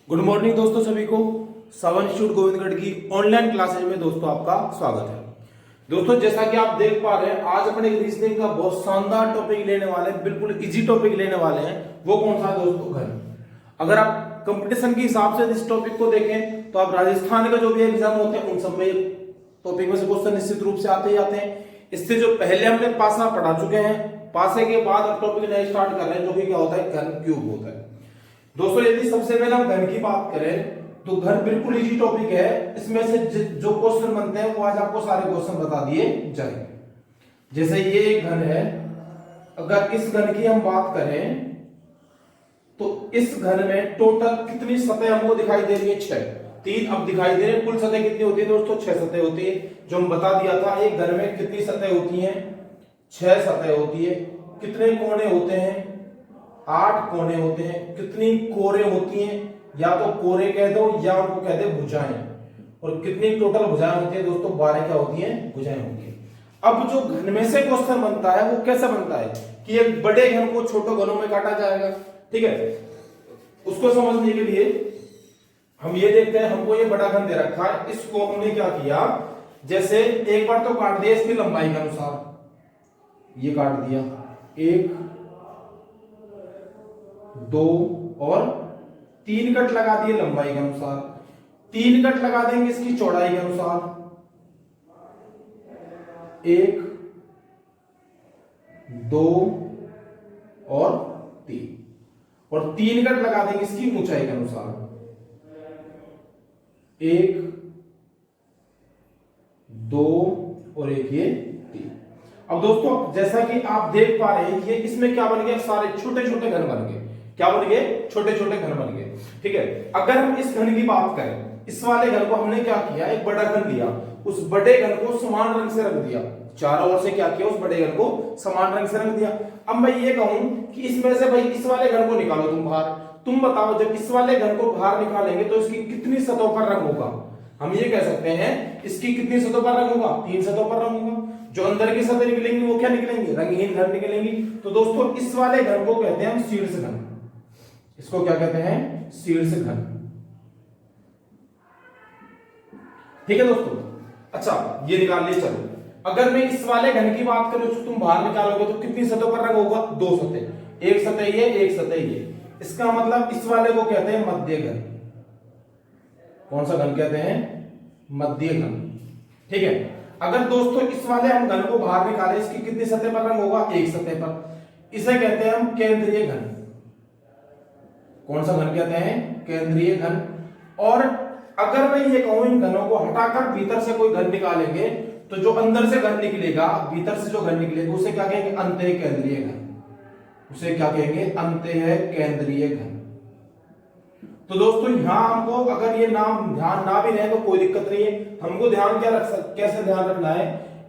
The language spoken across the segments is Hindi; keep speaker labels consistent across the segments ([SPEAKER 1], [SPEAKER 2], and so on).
[SPEAKER 1] गुड मॉर्निंग दोस्तों, सभी को सावन इंस्टीट्यूट गोविंदगढ़ की ऑनलाइन क्लासेज में दोस्तों आपका स्वागत है। दोस्तों, जैसा कि आप देख पा रहे हैं, आज अपने रीजनिंग का बहुत शानदार टॉपिक लेने वाले हैं, बिल्कुल इजी टॉपिक लेने वाले हैं। वो कौन सा दोस्तों? घन। अगर आप कंपटीशन के हिसाब से इस टॉपिक को देखें तो आप राजस्थान का जो भी एग्जाम होते हैं उन सब में टॉपिक में से क्वेश्चन निश्चित रूप से आते ही आते हैं। इससे जो पहले हमने पासा पढ़ा चुके हैं, पासे के बाद अब टॉपिक नया स्टार्ट कर रहे हैं, जो कि क्या होता है? घन क्यूब होता है। दोस्तों, यदि सबसे पहले हम घन की बात करें तो घन बिल्कुल इजी टॉपिक है। इसमें से जो क्वेश्चन बनते हैं वो आज आपको सारे क्वेश्चन बता दिए जाएंगे। जैसे ये एक घन है, अगर इस घन की हम बात करें तो इस घन में टोटल कितनी सतह हमको दिखाई दे रही है? 6। 3 अब दिखाई दे रहे हैं। कुल सतह कितनी होती है दोस्तों? 6 सतह होती है। जो हम बता दिया था, एक घन में कितनी सतह होती है? 6 सतह होती है। कितने कोने होते हैं? 8 कोने होते हैं। कितनी कोरे होती हैं? या तो कोरे कह दो या उनको कह दे भुजाएं। और कितनी टोटल भुजाएं होती है दोस्तों? 12 क्या होती हैं? भुजाएं होती हैं। अब जो घन में से क्वेश्चन बनता है वो कैसे बनता है कि एक बड़े घन को छोटे घनों में काटा जाएगा। ठीक है, उसको समझने के लिए हम ये देखते हैं। हमको ये बड़ा घन दे रखा है, इसको हमने क्या किया, जैसे एक बार तो काट दिया इसकी लंबाई के अनुसार। ये काट दिया, 1 2 और 3 कट लगा दिए लंबाई के अनुसार। 3 कट लगा देंगे इसकी चौड़ाई के अनुसार। 1 2 और 3 और 3 कट लगा देंगे इसकी ऊंचाई के अनुसार। 1 2 और एक ये 3। अब दोस्तों, जैसा कि आप देख पा रहे हैं कि इसमें क्या बन गया? सारे छोटे छोटे घन बन गए। क्या बन गए? छोटे छोटे घन बन गए। ठीक है, अगर हम इस घन की बात करें, इस वाले घन को हमने क्या किया? एक बड़ा घन दिया, उस बड़े घन को समान रंग से रख दिया। चारों ओर से क्या किया? उस बड़े घन को समान रंग से रख दिया। अब मैं ये कहूं कि इसमें से भाई इस वाले घन को निकालो तुम बाहर। तुम बताओ, जब इस वाले घन को बाहर निकालेंगे तो इसकी कितनी सतहों पर रंग होगा? हम ये कह सकते हैं इसकी कितनी सतहों पर रंग होगा? 3 सतहों पर रंग होगा। जो अंदर की सतह निकलेंगी वो क्या निकलेंगी? रंगहीन घन निकलेंगी। तो दोस्तों, इस वाले घन को कहते हैं हम शीर्ष घन। इसको क्या कहते हैं? शीर्ष घन। ठीक है दोस्तों। अच्छा, ये निकाल लिए। चलो, अगर मैं इस वाले घन की बात करूं तो तुम बाहर निकालोगे तो कितनी सतहों पर रंग होगा? 2 सतह। एक सतह ये, एक सतह ये। इसका मतलब इस वाले को कहते हैं मध्य घन। कौन सा घन कहते हैं? मध्य घन। ठीक है, अगर दोस्तों इस वाले हम घन को बाहर निकालें, इसकी कितनी सतह पर रंग होगा? एक सतह पर। इसे कहते हैं हम केंद्रीय घन। कौन सा घन कहते हैं? केंद्रीय घन। और अगर मैं ये कहूं इन घनों को हटाकर भीतर से कोई घन निकालेंगे तो जो अंदर से घन निकलेगा, भीतर से जो घन निकलेगा, उसे क्या कहेंगे? अंतः केंद्रीय घन। उसे क्या कहेंगे? अंतः केंद्रीय घन। तो दोस्तों, यहां हमको अगर ये नाम ध्यान ना भी रहे तो कोई दिक्कत नहीं है। हमको ध्यान कैसे ध्यान रखना है?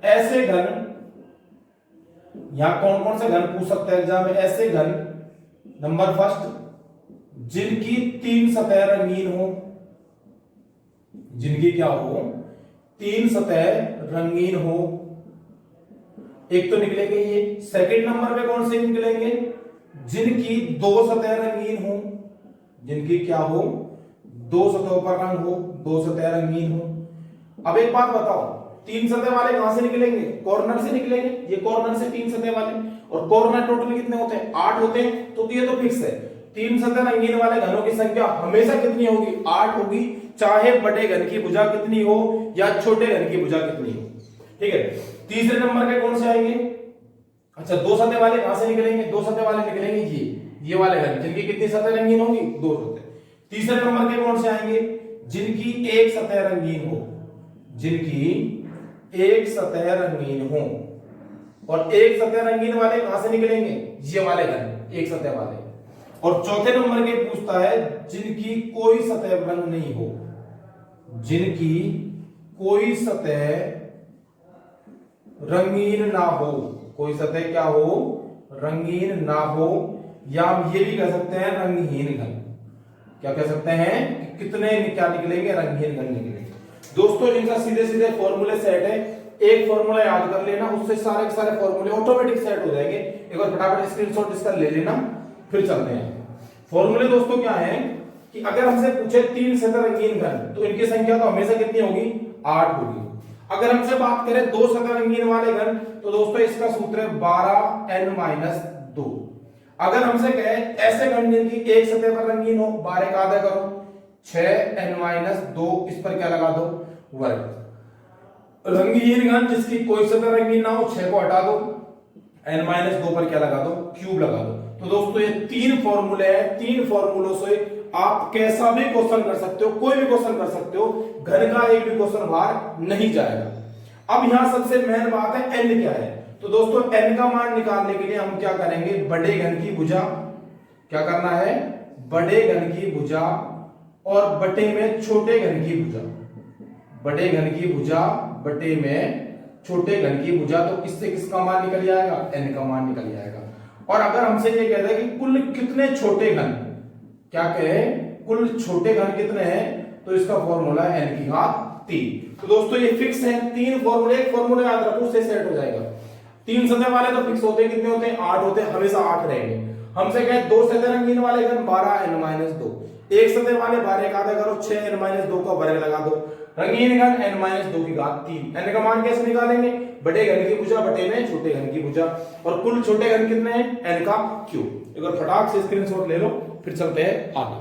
[SPEAKER 1] ऐसे घन, यहां कौन कौन से घन पूछ सकते हैं एग्जाम में? ऐसे घन, नंबर फर्स्ट, जिनकी 3 सतह रंगीन हो। जिनकी क्या हो? 3 सतह रंगीन हो। एक तो निकलेंगे ये। सेकंड नंबर पे कौन से निकलेंगे? जिनकी 2 सतह रंगीन हो। जिनकी क्या हो? 2 सतहों पर रंग हो, 2 सतह रंगीन हो। अब एक बात बताओ, 3 सतह वाले कहां से निकलेंगे? कॉर्नर से निकलेंगे। ये कॉर्नर से 3 सतह वाले, और कॉर्नर टोटल कितने होते हैं? 8 होते हैं। तो ये तो फिक्स है, 3 सतह रंगीन वाले घनों की संख्या हमेशा कितनी होगी? 8 होगी, चाहे बड़े घन की भुजा कितनी हो या छोटे घन की भुजा कितनी हो। ठीक है, तीसरे नंबर के कौन से आएंगे? अच्छा, 2 सतह वाले कहां से निकलेंगे? 2 सतह वाले निकलेंगे ये वाले घन, जिनकी कितनी सतह रंगीन होगी? 2 सतह। तीसरे नंबर के कौन से आएंगे? जिनकी 1 सतह रंगीन हो। जिनकी 1 सतह रंगीन हो। और 1 सतह रंगीन वाले कहां से निकलेंगे? ये वाले घन, 1 सतह वाले। और चौथे नंबर के पूछता है जिनकी कोई सतह रंग नहीं हो। जिनकी कोई सतह रंगीन ना हो। कोई सतह क्या हो? रंगीन ना हो, या हम ये भी कह सकते हैं रंगहीन घन। क्या कह सकते हैं? कि कितने क्या निकलेंगे? रंगहीन घन निकलेंगे। दोस्तों, इनका सीधे सीधे फॉर्मूले सेट है। एक फॉर्मूला याद कर लेना, उससे सारे के सारे फॉर्मूले ऑटोमेटिक सेट हो जाएंगे। एक बार फटाफट स्क्रीनशॉट इसका ले लेना, फिर चलते हैं। फॉर्मूले दोस्तों क्या है कि अगर हमसे पूछे 3 सतह रंगीन घन तो इनकी संख्या तो हमेशा कितनी होगी, 8 होगी। अगर हमसे बात करें 2 सतह रंगीन वाले घन तो दोस्तों इसका सूत्र है 12n-2। अगर हमसे कहे ऐसे घन जिनकी एक सतह पर रंगीन हो, 12 का आधा करो 6n-2, इस पर क्या लगा दो, वर्ग। रंगीन घन जिसकी कोई सतह रंगीन ना हो, 6 को हटा दो, n-2 पर क्या लगा दो, क्यूब लगा दो। तो दोस्तों ये 3 फॉर्मूले हैं, 3 फॉर्मूलों से आप कैसा भी क्वेश्चन कर सकते हो, कोई भी क्वेश्चन कर सकते हो, घन का एक भी क्वेश्चन बाहर नहीं जाएगा। अब यहां सबसे मेन बात है n क्या है। तो दोस्तों n का मान निकालने के लिए हम क्या करेंगे, बड़े घन की भुजा, क्या करना है, बड़े घन की भुजा और बटे में छोटे घन की भुजा, बड़े घन की भुजा बटे में छोटे घन की भुजा। तो इससे किसका मान निकल जाएगा, n का मान निकल जाएगा। और अगर हमसे ये कहता है कि कुल कितने छोटे घन, क्या कहे, कुल छोटे घन कितने हैं, तो इसका फॉर्मूला है n की घात 3। तो दोस्तों ये फिक्स है, 3 फॉर्मूले, एक फॉर्मूला याद रखो, उससे सेट हो जाएगा। 3 सतह वाले तो फिक्स होते हैं, कितने होते हैं, 8 होते हैं, हमेशा 8 रहेंगे। हमसे कहे 2 सतह रंगीन वाले घन 12n-2, एक सतह वाले 12 का आधा करो 6n-2 का वर्ग लगा दो, रंगीन घन n-2 की घात 3। n का मान कैसे निकालेंगे, बड़े घन की भुजा बटे में छोटे घन की भुजा, और कुल छोटे घन कितने हैं, n का क्यूब। एक बार फटाक से स्क्रीनशॉट ले लो, फिर चलते हैं आगे।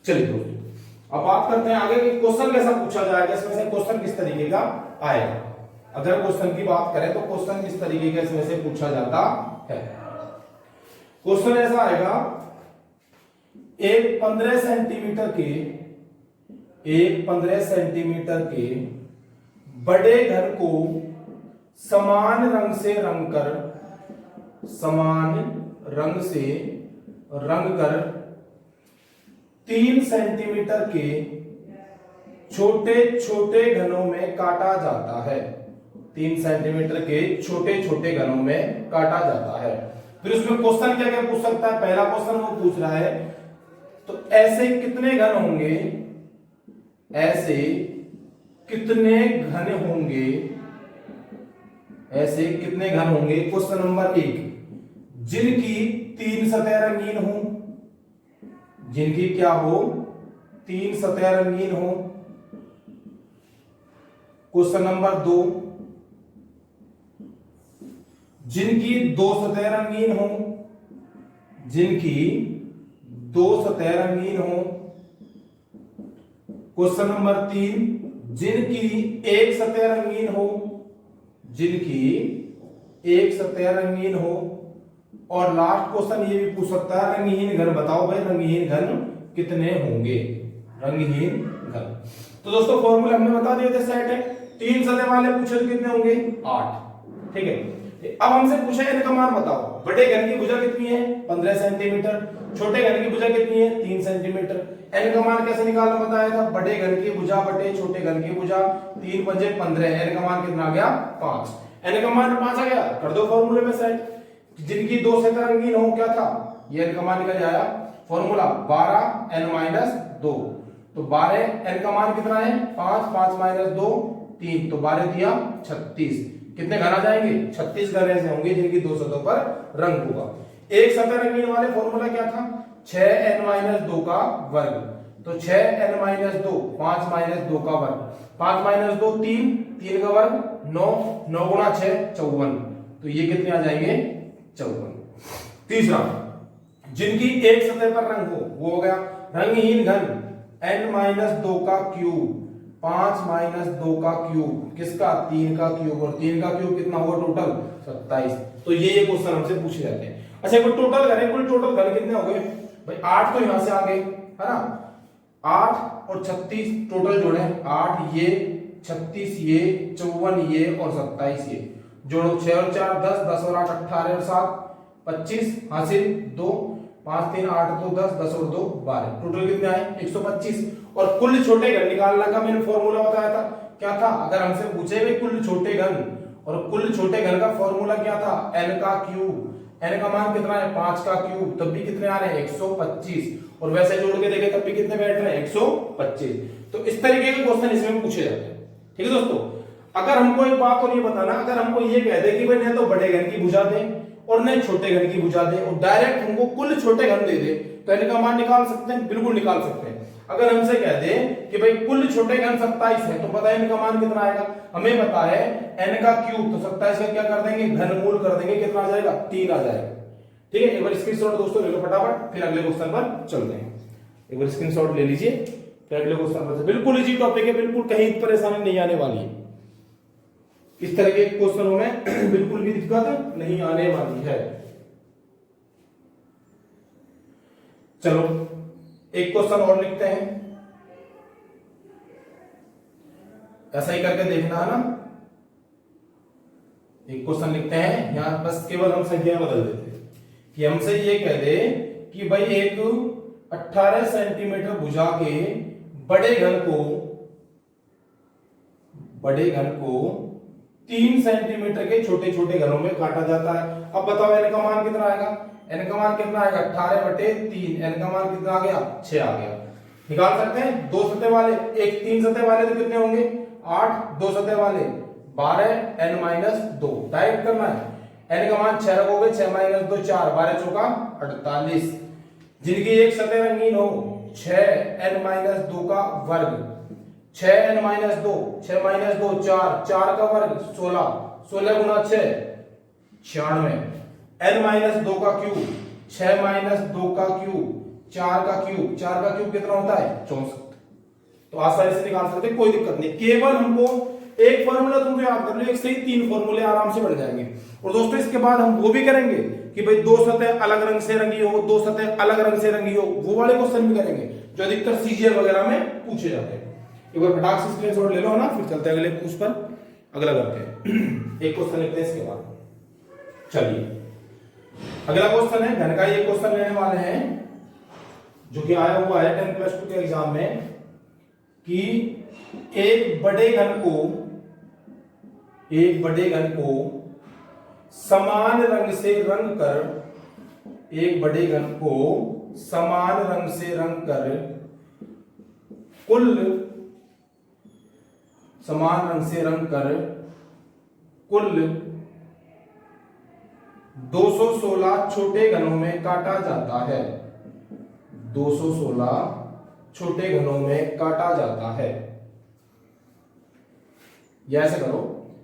[SPEAKER 1] चलिए दोस्तों अब बात करते हैं आगे कि क्वेश्चन कैसा पूछा जाएगा, इसमें से क्वेश्चन किस तरीके का आएगा। अगर क्वेश्चन की बात करें तो क्वेश्चन किस तरीके का इसमें से पूछा जाता है। क्वेश्चन ऐसा आएगा, एक 15 सेंटीमीटर के बड़े घन को समान रंग से रंग कर 3 सेंटीमीटर के छोटे छोटे घनों में काटा जाता है। 3 सेंटीमीटर के छोटे छोटे घनों में काटा जाता है। फिर उसमें क्वेश्चन क्या क्या पूछ सकता है, पहला क्वेश्चन वो पूछ रहा है, तो ऐसे कितने घन होंगे, ऐसे कितने घन होंगे, ऐसे कितने घन होंगे। क्वेश्चन नंबर 1, जिनकी 3 सतह रंगीन हो, जिनकी क्या हो, 3 सतह रंगीन हो। क्वेश्चन नंबर 2, जिनकी 2 सतह रंगीन हो, जिनकी 2 सतह रंगीन हो। क्वेश्चन नंबर 3, जिनकी 1 सतह रंगीन हो, जिनकी 1 सतह रंगीन हो। और लास्ट क्वेश्चन ये भी पूछ सकता है, रंगहीन घन बताओ भाई, रंगहीन घन कितने होंगे, रंगहीन घन। तो दोस्तों फॉर्मूला हमने बता दिए थे, सेट है। 3 सतह वाले पूछे तो कितने होंगे, 8, ठीक है। अब हमसे पूछा है इनका मान बताओ, बड़े घन की भुजा कितनी है, 15 सेंटीमीटर, छोटे घन की भुजा कितनी है, 3 सेंटीमीटर। n का मान कैसे निकालना बताया था, बड़े घन की भुजा बटे छोटे घन की भुजा, 3 पंजे 15, n का मान कितना आ गया, 5। n का मान 5 आ गया, कर दो फॉर्मूले में सेट। जिनकी 2 सतह रंगीन हो, क्या था, ये n का मान निकल आया, फॉर्मूला 12n-2। तो 12 n का मान कितना है, 5, 5 - 2 3, तो 12 दिया 36। कितने घन आ जाएंगे, 36 घन ऐसे होंगे जिनकी 2 सतहों पर रंग होगा। एक सतह रंगीन वाले फॉर्मूला क्या था, 6n-2 का वर्ग। तो 6n-2, 5 - 2 का वर्ग, 5 - 2 3, 3 का वर्ग 9, 9 × 6 54। तो ये कितने आ जाएंगे, 54। तीसरा, जिनकी एक सतह पर रंग हो, वो हो गया रंगहीन घन, n-2 का क्यूब, 5 - 2 का क्यूब, किसका, 3 का क्यूब, और 3 का क्यूब कितना होगा टोटल, 27। तो ये क्वेश्चन हमसे पूछे जाते हैं। अच्छा एक टोटल करें, कुल टोटल घन कितने हो गए भाई, 8 तो यहां से आ गए, है ना, 8 और 36 टोटल जोड़े, 8 ये, 36 ये, 54 ये और 27 ये, जोड़ो 6 और 4 10, 10 और 8 18 और 7 25, हासिल 2, 5 3 8 2 10, 10 और 2 12, टोटल कितने आए, 125। और कुल छोटे घन निकालने का मैंने फॉर्मूला बताया था, क्या था, अगर हमसे पूछे भाई कुल छोटे घन, और कुल छोटे घन का फॉर्मूला क्या था, n का क्यूब, n का मान कितना है, 5 का क्यूब, तब भी कितने आ रहे हैं, 125। और वैसे जोड़ के देखे तब भी कितने बैठ रहे हैं, 125। तो इस तरीके के क्वेश्चन इसमें पूछे जाते हैं, ठीक है दोस्तों। अगर हमको एक बात और ये बताना, अगर हमको ये कह दे कि भाई नहीं तो बड़े घन की भुजा दें और न छोटे घन की भुजा दे और डायरेक्ट हमको कुल छोटे घन दे दे तो n का मान निकाल सकते हैं, बिल्कुल निकाल सकते हैं। अगर हमसे कह दे कि भाई कुल छोटे घन 27 है तो पता है n का मान कितना आएगा, हमें पता है n का क्यूब, तो 27 का क्या कर देंगे घनमूल कर देंगे, कितना आ जाएगा 3 आ जाएगा। ठीक है, एक बार स्क्रीनशॉट दोस्तों ले लो फटाफट, फिर अगले क्वेश्चन पर चलते हैं। एक बार स्क्रीनशॉट ले लीजिए, फिर अगले क्वेश्चन पर। बिल्कुल इजी टॉपिक है, बिल्कुल कहीं परेशानी नहीं आने वाली है, इस तरह के क्वेश्चनों में बिल्कुल भी दिक्कत नहीं आने वाली है। चलो एक क्वेश्चन और लिखते हैं, ऐसा ही करके देखना है ना। एक क्वेश्चन लिखते हैं, यहां बस केवल हम संख्या बदल देते हैं कि हमसे ये कह दे कि भाई एक 18 सेंटीमीटर भुजा के बड़े घन को 3 सेंटीमीटर के छोटे छोटे घनों में काटा जाता है। अब बताओ n का मान कितना आएगा, n का मान कितना आएगा 18/3, n का मान कितना आ गया 6 आ गया। निकाल सकते हैं, दो सतह वाले, एक 3 सतह वाले तो कितने होंगे 8, दो सतह वाले 12, n-2 डायरेक्ट करना है। n का मान 6 रखोगे, 6 - 2 4, 12 चौका 48। जिनकी एक सतह रंगीन हो 6n-2 का वर्ग, 6n-2, 6 - 2 4, 4 का वर्ग 16, 16 गुना 6 96, n-2 का क्यूब, 6 - 2 का क्यूब, 4 का क्यूब, 4 का क्यूब कितना होता है 64। तो आसानी से निकाल सकते हैं, कोई दिक्कत नहीं। केवल हमको एक फॉर्मूला तुम तो याद कर लो, एक से ही 3 फॉर्मूले आराम से बढ़ जाएंगे। और दोस्तों इसके बाद हम वो भी करेंगे कि भाई दो सतह अलग रंग से रंगी हो, दो सतह अलग रंग से रंगी हो, वो वाले क्वेश्चन भी करेंगे जो अधिकतर सीजीएल वगैरह में पूछे जाते हैं। एक बार फटाक से स्क्रीनशॉट ले लो ना, फिर चलते हैं अगले उस पर, अगला करते हैं। एक क्वेश्चन लिखते हैं इसके बाद। चलिए अगला क्वेश्चन है घन का, ये क्वेश्चन लेने वाले हैं जो कि आया हुआ है 10+2 के एग्जाम में कि एक बड़े घन को समान रंग से रंग कर, एक बड़े घन को समान रंग से रंग कर कुल 216 छोटे घनों में काटा जाता है, 216 छोटे घनों में काटा जाता है। या ऐसे करो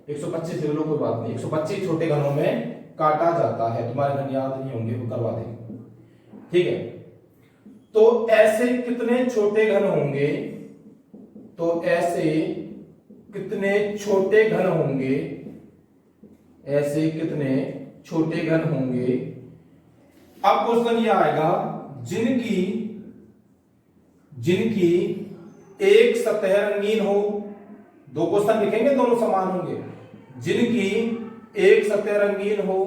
[SPEAKER 1] 125 ले लो, कोई बात नहीं, 125 छोटे घनों में काटा जाता है। तुम्हारे घन याद नहीं होंगे, वो करवा देंगे। ठीक है, तो ऐसे कितने छोटे घन होंगे, तो ऐसे कितने छोटे घन होंगे, ऐसे कितने छोटे घन होंगे। अब क्वेश्चन ये आएगा जिनकी एक सतह रंगीन हो, दो क्वेश्चन लिखेंगे दोनों समान होंगे, जिनकी एक सतह रंगीन हो,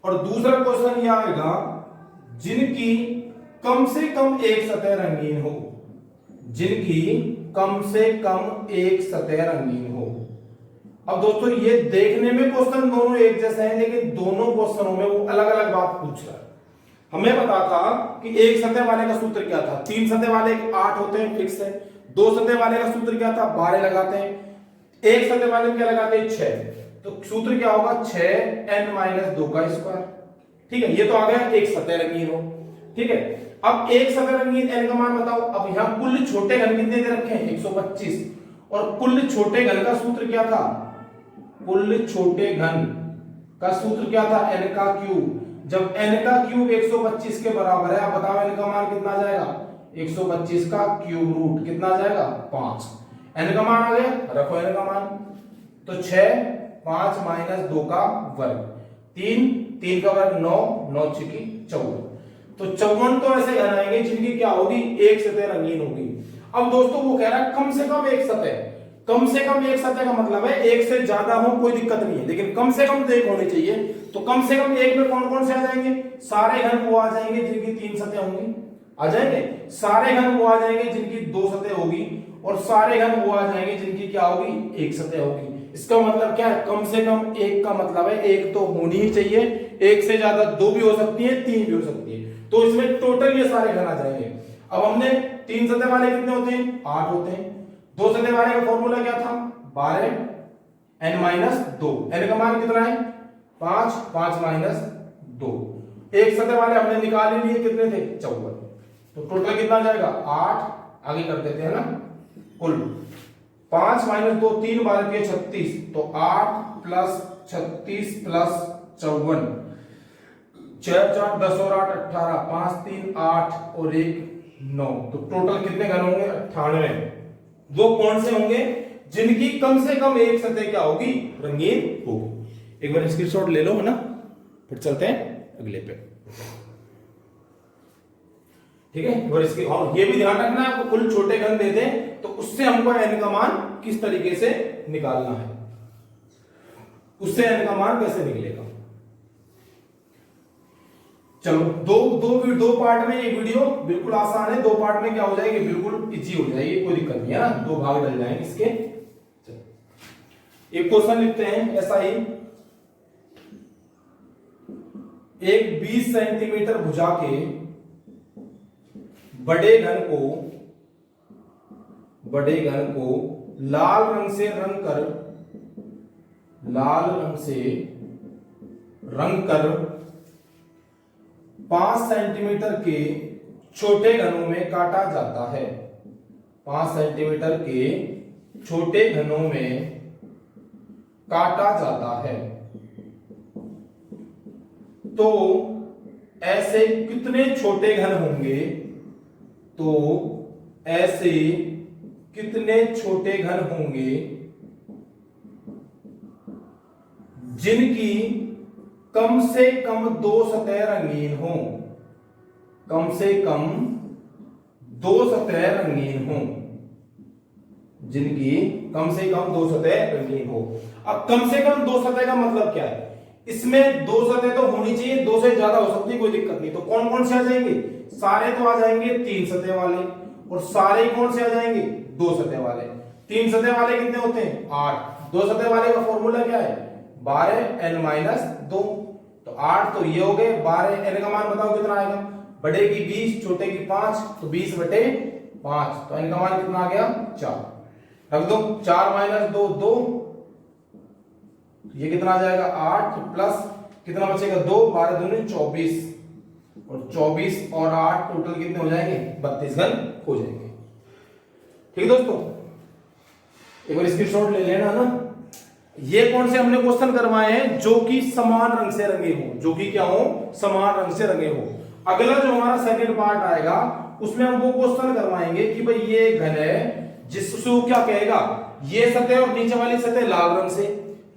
[SPEAKER 1] और दूसरा क्वेश्चन ये आएगा जिनकी कम से कम एक सतह रंगीन हो, जिनकी कम से कम एक सतह रंगीन हो। अब दोस्तों ये देखने में क्वेश्चन दोनों एक जैसे हैं, लेकिन दोनों क्वेश्चनों में वो अलग अलग बात पूछ रहा है। हमें पता था कि एक सतह वाले का सूत्र क्या था, 3 सतह वाले 8 होते हैं फिक्स है, 2 सतह वाले का सूत्र क्या था 12 लगाते हैं, एक सतह वाले में क्या लगाते हैं 6, तो सूत्र क्या होगा 6n-2 का स्क्वायर। ठीक है, ये तो आ गया एक सतह रंगीन हो। ठीक है, अब एक सतह रंगीन n का मान बताओ। अब यहां कुल छोटे घन कितने दे रखे हैं 125, और कुल छोटे घन का सूत्र क्या था, कुल छोटे घन का सूत्र क्या था n का क्यूब। जब n का क्यूब 125 के बराबर है, अब बताओ n का मान कितना आ जाएगा 125 का क्यूब रूट कितना आ जाएगा 5। n का मान आ गया, रखो n का मान, तो 6, 5 - 2 का वर्ग, 3 का वर्ग 9, 9 × 54, तो 54 तो ऐसे घन आएंगे जिनकी क्या होगी एक सतह रंगीन होगी। अब दोस्तों वो कह रहा है कम से कम एक सतह, कम से कम एक सतह का मतलब है एक से ज्यादा हो कोई दिक्कत नहीं है, लेकिन कम से कम तो एक होनी चाहिए। तो कम से कम एक में कौन कौन से आ जाएंगे, सारे घन वो आ जाएंगे जिनकी 3 सतह होंगी, आ जाएंगे, सारे घन वो आ जाएंगे जिनकी 2 सतह होगी, और सारे घन वो आ जाएंगे जिनकी क्या होगी एक सतह होगी। इसका मतलब क्या है, कम से कम एक का मतलब है एक तो होनी ही चाहिए, एक से ज्यादा 2 भी हो सकती है, 3 भी हो सकती है, तो इसमें टोटल ये सारे घन आ जाएंगे। अब हमने 3 सतह वाले कितने होते हैं 8 होते हैं, 2 सतह वाले का फॉर्मूला क्या था 12n-2, n का मान कितना है 5, 5 - 2। एक सतह वाले हमने निकाल ही लिए, कितने थे 54। तो टोटल कितना जाएगा 8, आगे कर देते हैं ना, कुल 5 - 2 3 12 के 36, तो 8 + 36 + 54, 6 4 10 और 8 18, 5 3 8 और 1 9। तो टोटल कितने घन होंगे 98। वो कौन से होंगे जिनकी कम से कम एक सतह क्या होगी रंगीन होगी। एक बार स्क्रीनशॉट ले लो है ना, फिर चलते हैं अगले पे। ठीक है, और इसके और ये भी ध्यान रखना है, आपको कुल छोटे घन दे दें तो उससे हमको n का मान किस तरीके से निकालना है, उससे n का मान कैसे निकलेगा। चलो दो पार्ट में ये वीडियो बिल्कुल आसान है, 2 पार्ट में क्या हो जाएगी बिल्कुल इजी हो जाएगी, कोई दिक्कत नहीं है ना, 2 भाग डल जाएंगे इसके। एक क्वेश्चन लिखते हैं ऐसा ही, एक 20 सेंटीमीटर भुजा के बड़े घन को लाल रंग से रंग कर 5 सेंटीमीटर के छोटे घनों में काटा जाता है। 5 सेंटीमीटर के छोटे घनों में काटा जाता है, तो ऐसे कितने छोटे घन होंगे, तो ऐसे कितने छोटे घन होंगे जिनकी कम से कम 2 सतह रंगीन हो, कम से कम 2 सतह रंगीन हो, जिनकी कम से कम 2 सतह रंगीन हो। अब कम से कम 2 सतह का मतलब क्या है, इसमें 2 सतह तो होनी चाहिए, 2 से ज्यादा हो सकती है कोई दिक्कत नहीं। तो कौन कौन से आ जाएंगे, सारे तो आ जाएंगे 3 सतह वाले, और सारे कौन से आ जाएंगे 2 सतह वाले। 3 सतह वाले कितने होते हैं 8, 2 सतह वाले का फॉर्मूला क्या है 12n-2, तो 8 तो ये हो गए, 12 n का मान बताओ कितना आएगा, बड़े की 20 छोटे की 5, तो 20/5, तो n का मान कितना आ गया 4, रख दो। 4 - 2 2, ये कितना आ जाएगा 8 प्लस कितना बचेगा 2, 12 दूनी 24, और 24 और 8 टोटल कितने हो जाएंगे 32 घन हो जाएंगे। ठीक है दोस्तों, एक बार स्क्रीनशॉट ले लेना ना। ये कौन से हमने क्वेश्चन करवाए हैं जो कि समान रंग से रंगे हो, जो कि क्या हो समान रंग से रंगे हो। अगला जो हमारा सेकंड पार्ट आएगा उसमें हम वो क्वेश्चन करवाएंगे कि भाई ये घन है जिससे वो क्या कहेगा, ये सतह और नीचे वाली सतह लाल रंग से,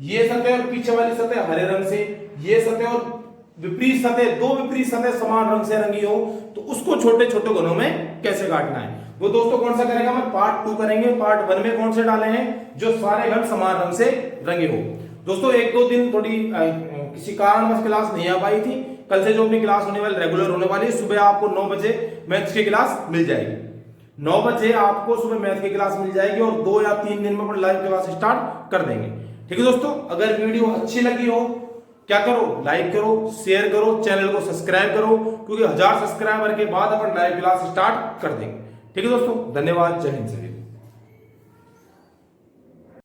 [SPEAKER 1] ये सतह और पीछे वाली सतह हरे रंग से, ये सतह और विपरीत सतह, 2 विपरीत सतह समान रंग से रंगी हो, तो उसको छोटे छोटे घनों में कैसे काटना है। वो दोस्तों कौन सा करेगा, मैं पार्ट 2 करेंगे। पार्ट 1 में कौन से डाले हैं, जो सारे घन समान रंग से रंगे हो। दोस्तों 1-2 दिन थोड़ी किसी कारणवश क्लास नहीं आ पाई थी, कल से जो अपनी क्लास होने वाली रेगुलर होने वाली है, सुबह आपको 9 बजे मैथ्स की क्लास मिल जाएगी। 9 बजे आपको सुबह मैथ की क्लास मिल जाएगी, और 2 या 3 दिन में लाइव क्लास स्टार्ट कर देंगे। ठीक है दोस्तों, अगर वीडियो अच्छी लगी हो क्या करो, लाइक करो, शेयर करो, चैनल को सब्सक्राइब करो, क्योंकि 1000 सब्सक्राइबर के बाद अपन लाइव क्लास स्टार्ट कर देंगे। ठीक है दोस्तों, धन्यवाद, जय हिंद सभी।